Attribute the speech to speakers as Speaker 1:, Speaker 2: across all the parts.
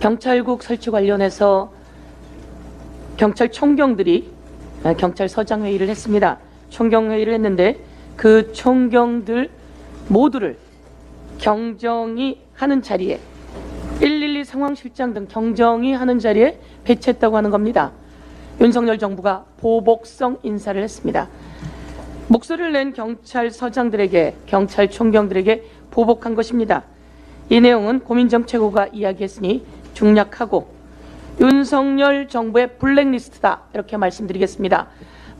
Speaker 1: 경찰국 설치 관련해서 경찰총경들이 경찰서장 회의를 했습니다. 총경 회의를 했는데 그 총경들 모두를 경정이 하는 자리에 112 상황실장 등 경정이 하는 자리에 배치했다고 하는 겁니다. 윤석열 정부가 보복성 인사를 했습니다. 목소리를 낸 경찰서장들에게, 경찰총경들에게 보복한 것입니다. 이 내용은 고민정 최고가 이야기했으니 중략하고 윤석열 정부의 블랙리스트다 이렇게 말씀드리겠습니다.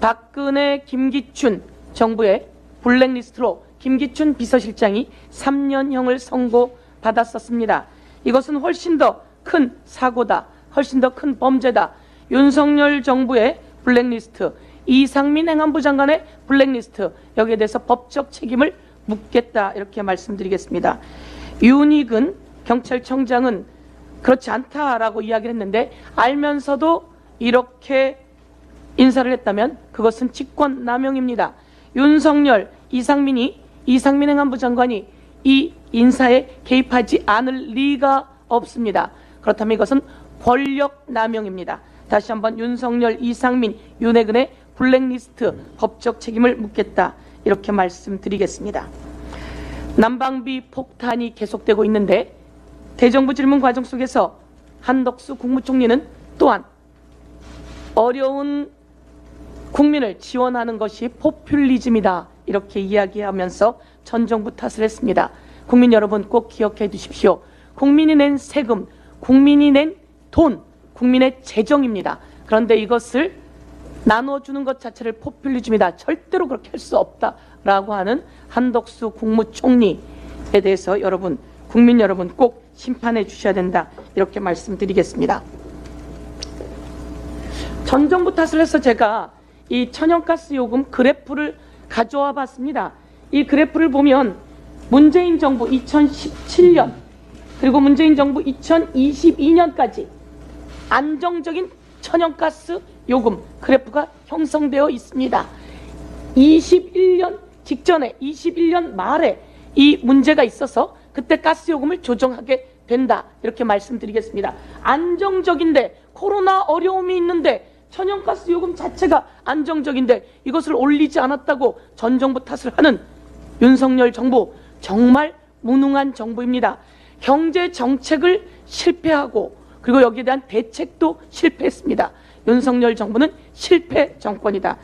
Speaker 1: 박근혜, 김기춘 정부의 블랙리스트로 김기춘 비서실장이 3년형을 선고받았었습니다. 이것은 훨씬 더 큰 사고다, 훨씬 더 큰 범죄다. 윤석열 정부의 블랙리스트, 이상민 행안부 장관의 블랙리스트, 여기에 대해서 법적 책임을 묻겠다 이렇게 말씀드리겠습니다. 윤익은 경찰청장은 그렇지 않다라고 이야기를 했는데 알면서도 이렇게 인사를 했다면 그것은 직권남용입니다. 윤석열, 이상민 행안부 장관이 이 인사에 개입하지 않을 리가 없습니다. 그렇다면 이것은 권력남용입니다. 다시 한번 윤석열, 이상민, 윤핵은의 블랙리스트 법적 책임을 묻겠다 이렇게 말씀드리겠습니다. 난방비 폭탄이 계속되고 있는데 대정부 질문 과정 속에서 한덕수 국무총리는 또한 어려운 국민을 지원하는 것이 포퓰리즘이다 이렇게 이야기하면서 전 정부 탓을 했습니다. 국민 여러분 꼭 기억해 두십시오. 국민이 낸 세금, 국민이 낸 돈, 국민의 재정입니다. 그런데 이것을 나눠주는 것 자체를 포퓰리즘이다, 절대로 그렇게 할 수 없다라고 하는 한덕수 국무총리에 대해서 여러분, 국민 여러분 꼭 심판해 주셔야 된다 이렇게 말씀드리겠습니다. 전 정부 탓을 해서 제가 이 천연가스 요금 그래프를 가져와 봤습니다. 이 그래프를 보면 문재인 정부 2017년 그리고 문재인 정부 2022년까지 안정적인 천연가스 요금 그래프가 형성되어 있습니다. 21년 직전에 21년 말에 이 문제가 있어서 그때 가스 요금을 조정하게 된다 이렇게 말씀드리겠습니다. 안정적인데, 코로나 어려움이 있는데, 천연가스 요금 자체가 안정적인데 이것을 올리지 않았다고 전 정부 탓을 하는 윤석열 정부, 정말 무능한 정부입니다. 경제 정책을 실패하고 그리고 여기에 대한 대책도 실패했습니다. 윤석열 정부는 실패 정권이다.